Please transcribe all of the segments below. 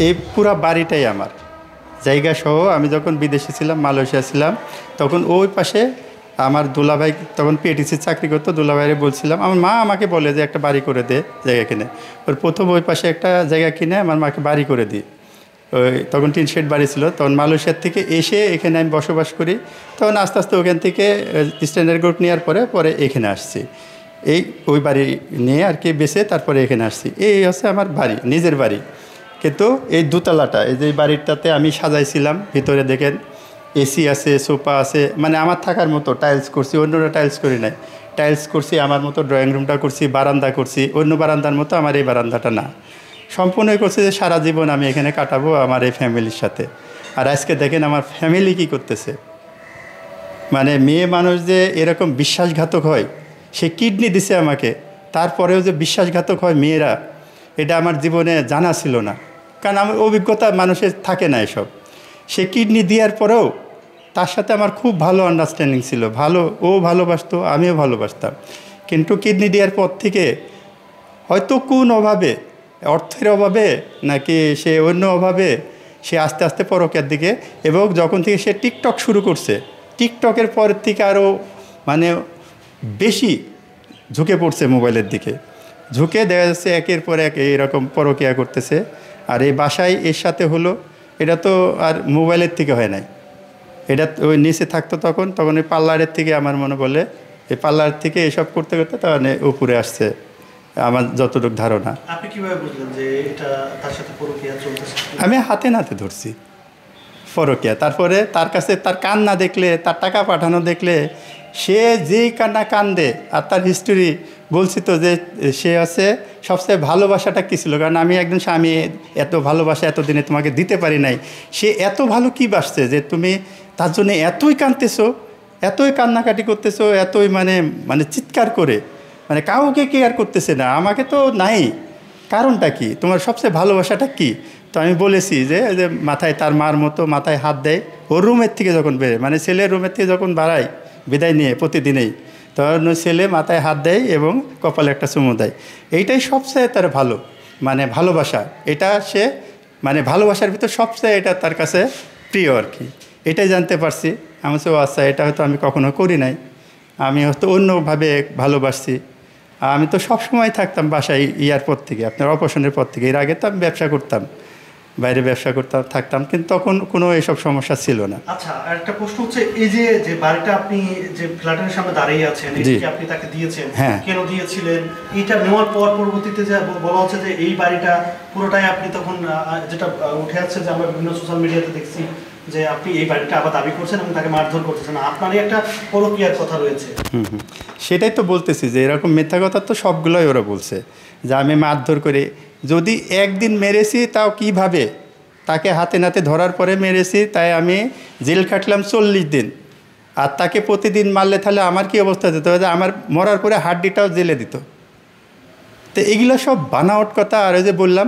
এই পুরা বাড়িটাই আমার, জায়গা সহ। আমি যখন বিদেশে ছিলাম, মালয়েশিয়া ছিলাম, তখন ওই পাশে আমার দুলাভাই তখন পিএটিসির চাকরি করতো। দুলাভাইরে বলছিলাম, আমার মা আমাকে বলে যে একটা বাড়ি করে দে, জায়গা কিনে। ওর প্রথম ওই পাশে একটা জায়গা কিনে আমার মাকে বাড়ি করে দিই। ওই তখন টিন শেড বাড়ি ছিল। তখন মালয়েশিয়ার থেকে এসে এখানে আমি বসবাস করি। তখন আস্তে আস্তে ওখান থেকে স্ট্যান্ডার্ড গ্রুপ নেওয়ার পরে এখানে আসছি। এই ওই বাড়ি নিয়ে আর কি বেছে তারপরে এখানে আসছি। এই হচ্ছে আমার বাড়ি, নিজের বাড়ি। কিন্তু এই দোতলাটা, এই যে বাড়িটাতে আমি সাজাইছিলাম, ভিতরে দেখেন এসি আছে, সোফা আছে, মানে আমার থাকার মতো টাইলস করছি, অন্যরা টাইলস করি নাই। টাইলস করছি আমার মতো, ড্রয়িং রুমটা করছি, বারান্দা করছি, অন্য বারান্দার মতো আমার এই বারান্দাটা না। সম্পূর্ণই করছি যে সারা জীবন আমি এখানে কাটাবো আমার এই ফ্যামিলির সাথে। আর আজকে দেখেন আমার ফ্যামিলি কী করতেছে। মানে মেয়ে মানুষ যে এরকম বিশ্বাসঘাতক হয়, সে কিডনি দিছে আমাকে, তারপরেও যে বিশ্বাসঘাতক হয় মেয়েরা, এটা আমার জীবনে জানা ছিল না। কারণ আমার অভিজ্ঞতা মানুষের থাকে না এসব। সে কিডনি দেওয়ার পরেও তার সাথে আমার খুব ভালো আন্ডারস্ট্যান্ডিং ছিল, ভালো, ও ভালোবাসতো, আমিও ভালোবাসতাম। কিন্তু কিডনি দেওয়ার পর থেকে হয়তো কোন অভাবে, অর্থের অভাবে নাকি সে অন্য অভাবে, সে আস্তে আস্তে পরকীয়ার দিকে, এবং যখন থেকে সে টিকটক শুরু করছে, টিকটকের পর থেকে আরও মানে বেশি ঝুঁকে পড়ছে মোবাইলের দিকে। ঝুঁকে দেখা যাচ্ছে একের পর এক এরকম পরকীয়া করতেছে। আর এই বাসায় এর সাথে হলো, এটা তো আর মোবাইলের থেকে হয় নাই, এটা ওই নিচে থাকতো তখন ওই পার্লারের থেকে, আমার মনে বলে এই পার্লার থেকে এসব করতে করতে তখন উপরে আসছে, আমার যতটুকু ধারণা। আপনি কিভাবে বুঝলেন যে এটা তার সাথে পরকীয়া চলতেছে? আমি হাতে নাতে ধরছি পরকীয়া। তারপরে তার কাছে তার কান্না দেখলে, তার টাকা পাঠানো দেখলে, সে যেই কান্না কান্দে, আর তার হিস্টোরি বলছি তো যে সে আছে সবচেয়ে ভালোবাসাটা কী ছিল। কারণ আমি একজন স্বামী, এত ভালোবাসা এতদিনে তোমাকে দিতে পারি নাই। সে এত ভালো কী বাসছে যে তুমি তার জন্য এতই কাঁদতেছো, এতই কান্নাকাটি করতেছো, এতই মানে মানে চিৎকার করে, মানে কাউকে কেয়ার করতেছে না, আমাকে তো নাই, কারণটা কি, তোমার সবচেয়ে ভালোবাসাটা কি? তো আমি বলেছি যে মাথায় তার মার মতো মাথায় হাত দেয় ওর রুমের থেকে যখন বেরোয়, মানে ছেলের রুমের থেকে যখন বাড়ায় বিদায় নিয়ে প্রতিদিনেই, তখন ছেলে মাথায় হাত দেয় এবং কপালে একটা চুমু দেয়। এইটাই সবচেয়ে তার ভালো, মানে ভালোবাসা। এটা সে মানে ভালোবাসার ভিতর সবচেয়ে এটা তার কাছে প্রিয় আর কি। এটাই জানতে পারছি। আমি বলছি, ও আচ্ছা, এটা হয়তো আমি কখনো করি নাই, আমি হয়তো অন্যভাবে ভালোবাসছি। আমি তো সবসময় থাকতাম বাসায় ইয়ার পর থেকে, আপনার অপারেশনের পর থেকে। এর আগে তো আমি ব্যবসা করতাম, বাইরে ব্যবসা করতাম, থাকতাম, কিন্তু তখন কোনো এসব সমস্যা ছিল না। আচ্ছা, আর একটা প্রশ্ন হচ্ছে, এই যে যে বাড়িটা আপনি যে ফ্ল্যাটের সামনে দাঁড়িয়ে আছেন, এটা আপনি তাকে দিয়েছেন, কেন দিয়েছিলেন? এটা নেওয়ার পর পরবর্তীতে যে বলা হচ্ছে যে এই বাড়িটা পুরোটাই আপনি তখন, যেটা উঠে আসছে যে আমরা বিভিন্ন সোশ্যাল মিডিয়াতে দেখছি যে আপনি এই বাড়িটা আবার দাবি করছেন এবং তাকে মারধর করতেছেন, আপনারই একটা পরকীয়ার কথা রয়েছে। সেটাই তো বলতেছি যে এরকম মিথ্যা কথা তো সবগুলোই ওরা বলছে যে আমি মারধর করে, যদি একদিন মেরেছি তাও কিভাবে, তাকে হাতে নাতে ধরার পরে মেরেছি, তাই আমি জেল খাটলাম 40 দিন। আর তাকে প্রতিদিন মারলে তাহলে আমার কি অবস্থা যেত, আমার মরার পরে হাড্ডিটাও জেলে দিত। তো এগুলো সব বানাওয়াট কথা। আর ওই যে বললাম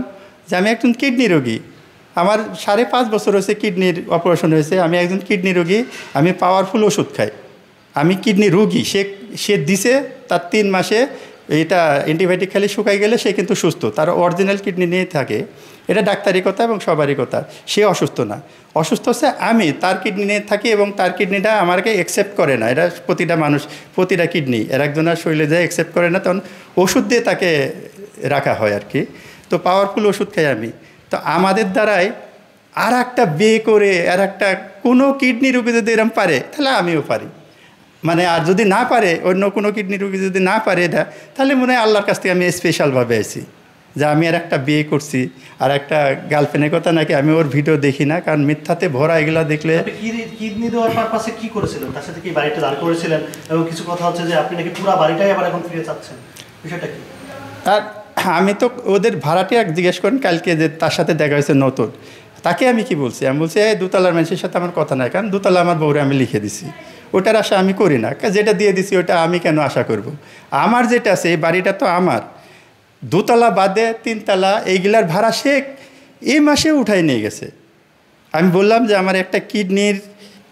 যে আমি একজন কিডনি রোগী, আমার 5.5 বছর হয়েছে কিডনির অপারেশন হয়েছে, আমি একজন কিডনি রোগী, আমি পাওয়ারফুল ওষুধ খাই, আমি কিডনি রোগী। সে দিছে তার 3 মাসে এটা অ্যান্টিবায়োটিক খালি শুকাই গেলে সে কিন্তু সুস্থ, তার অরিজিনাল কিডনি নিয়ে থাকে। এটা ডাক্তারি কথা এবং সবারই কথা। সে অসুস্থ না, অসুস্থ হচ্ছে আমি, তার কিডনি নিয়ে থাকি এবং তার কিডনিটা আমাকে অ্যাকসেপ্ট করে না। এটা প্রতিটা মানুষ, প্রতিটা কিডনি এর একজনের শরীরে যায় অ্যাকসেপ্ট করে না, তখন ওষুধ দিয়ে তাকে রাখা হয় আর কি। তো পাওয়ারফুল ওষুধ খাই আমি। তো আমাদের দ্বারাই আর একটা বিয়ে করে আর একটা কোনো কিডনি রোগী যদি এরকম পারে, তাহলে আমিও পারি। মানে আর যদি না পারে, অন্য কোনো কিডনি রোগী যদি না পারে এটা, তাহলে মনে হয় আল্লাহর কাছ থেকে আমি স্পেশালভাবে আছি যে আমি আর একটা বিয়ে করছি। আর একটা গার্লফ্রেন্ডের কথা নাকি আমি ওর ভিডিও দেখি না, কারণ মিথ্যাতে ভরা এগুলো দেখলে। কিডনি দেওয়ার পারপাসে কি করেছিলেন? তার সাথে কি বাড়িটা দাঁড় করেছিলেন? এবং কিছু কথা হচ্ছে যে আপনি নাকি পুরো বাড়িটাই আবার এখন ফিরে চাচ্ছেন, বিষয়টা কি? আর আমি তো ওদের ভাড়াটিয়া জিজ্ঞেস করেন কালকে যে তার সাথে দেখা হয়েছে নতুন, তাকে আমি কি বলছি, আমি বলছি এই দোতলার মানুষের সাথে আমার কথা নাই, কারণ দোতলা আমার বউরে আমি লিখে দিছি, ওটার আশা আমি করি না। যেটা দিয়ে দিছি ওটা আমি কেন আশা করব? আমার যেটা আছে এই বাড়িটা তো আমার, দোতলা বাদে 3 তলা এইগুলার ভাড়া সে এই মাসে উঠাই নিয়ে গেছে। আমি বললাম যে আমার একটা কিডনির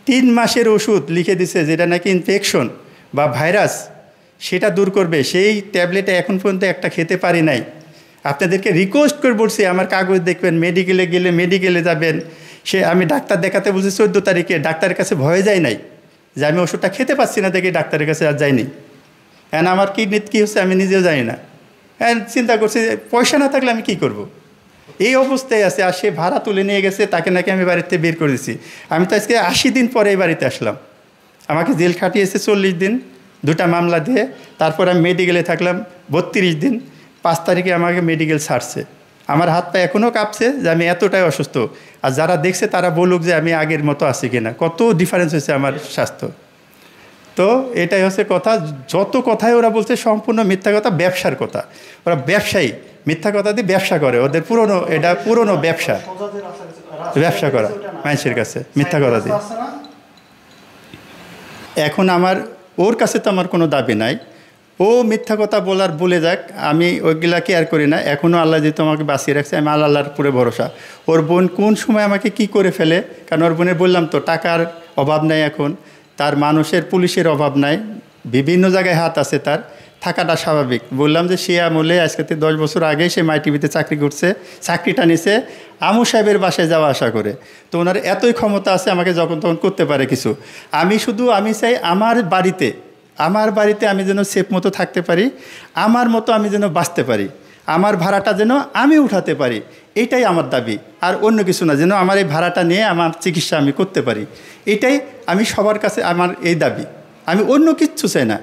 3 মাসের ওষুধ লিখে দিছে, যেটা নাকি ইনফেকশন বা ভাইরাস, সেটা দূর করবে, সেই ট্যাবলেটে এখন পর্যন্ত একটা খেতে পারি নাই। আপনাদেরকে রিকোয়েস্ট করে বলছি আমার কাগজ দেখবেন, মেডিকেলে গেলে মেডিকেলে যাবেন। আমি ডাক্তার দেখাতে বলছি 14 তারিখে, ডাক্তারের কাছে ভয়ে যাই নাই যে আমি ওষুধটা খেতে পাচ্ছি না দেখে ডাক্তারের কাছে আর যাইনি। এখন আমার কিডনিতে কী হচ্ছে আমি নিজেও জানি না। চিন্তা করছি পয়সা না থাকলে আমি কী করব। এই অবস্থায় আছে। আর সে ভাড়া তুলে নিয়ে গেছে, তাকে নাকি আমি বাড়িতে বের করে দিছি। আমি তো আজকে 80 দিন পরে এই বাড়িতে আসলাম। আমাকে জেল খাটিয়েছে 40 দিন 2টা মামলা দিয়ে। তারপর আমি মেডিকেলে থাকলাম 32 দিন। 5 তারিখে আমাকে মেডিকেল ছাড়ছে। আমার হাত পা এখনও কাঁপছে যে আমি এতটাই অসুস্থ। আর যারা দেখছে তারা বলুক যে আমি আগের মতো আছি কিনা, কত ডিফারেন্স হয়েছে আমার স্বাস্থ্য। তো এটাই হচ্ছে কথা। যত কথাই ওরা বলছে সম্পূর্ণ মিথ্যা কথা, ব্যবসার কথা। ওরা ব্যবসায়ী, মিথ্যা কথা দিয়ে ব্যবসা করে। ওদের এটা পুরনো ব্যবসা, ব্যবসা করা মানুষের কাছে মিথ্যা কথা দিয়ে। এখন ওর কাছে তো আমার কোনো দাবি নাই। ও মিথ্যা কথা বলে যাক, আমি ওইগুলা কেয়ার করি না। এখনও আল্লাহ যেহেতু আমাকে বাঁচিয়ে রাখছে, আমি আল্লাহর পুরো ভরসা। ওর বোন কোন সময় আমাকে কি করে ফেলে, কারণ ওর বোনের বললাম তো টাকার অভাব নাই, এখন তার মানুষের পুলিশের অভাব নাই, বিভিন্ন জায়গায় হাত আছে, তার থাকাটা স্বাভাবিক। বললাম যে সে আমলে আজকে 10 বছর আগে সে মাই টিভিতে চাকরি করছে, চাকরিটা নিছে আমু সাহেবের বাসায় যাওয়া আসা করে। তো ওনার এতই ক্ষমতা আছে, আমাকে যখন তখন করতে পারে কিছু। আমি চাই আমার বাড়িতে আমি যেন সেফ মতো থাকতে পারি, আমার মতো আমি যেন বাঁচতে পারি, আমার ভাড়াটা যেন আমি উঠাতে পারি, এটাই আমার দাবি। আর অন্য কিছু না, যেন আমার এই ভাড়াটা নিয়ে আমার চিকিৎসা আমি করতে পারি, এটাই আমি সবার কাছে আমার এই দাবি। আমি অন্য কিচ্ছু চাই না।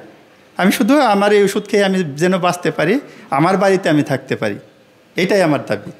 আমি শুধু আমার এই ওষুধ খেয়ে আমি যেন বাঁচতে পারি, আমার বাড়িতে আমি থাকতে পারি, এটাই আমার দাবি।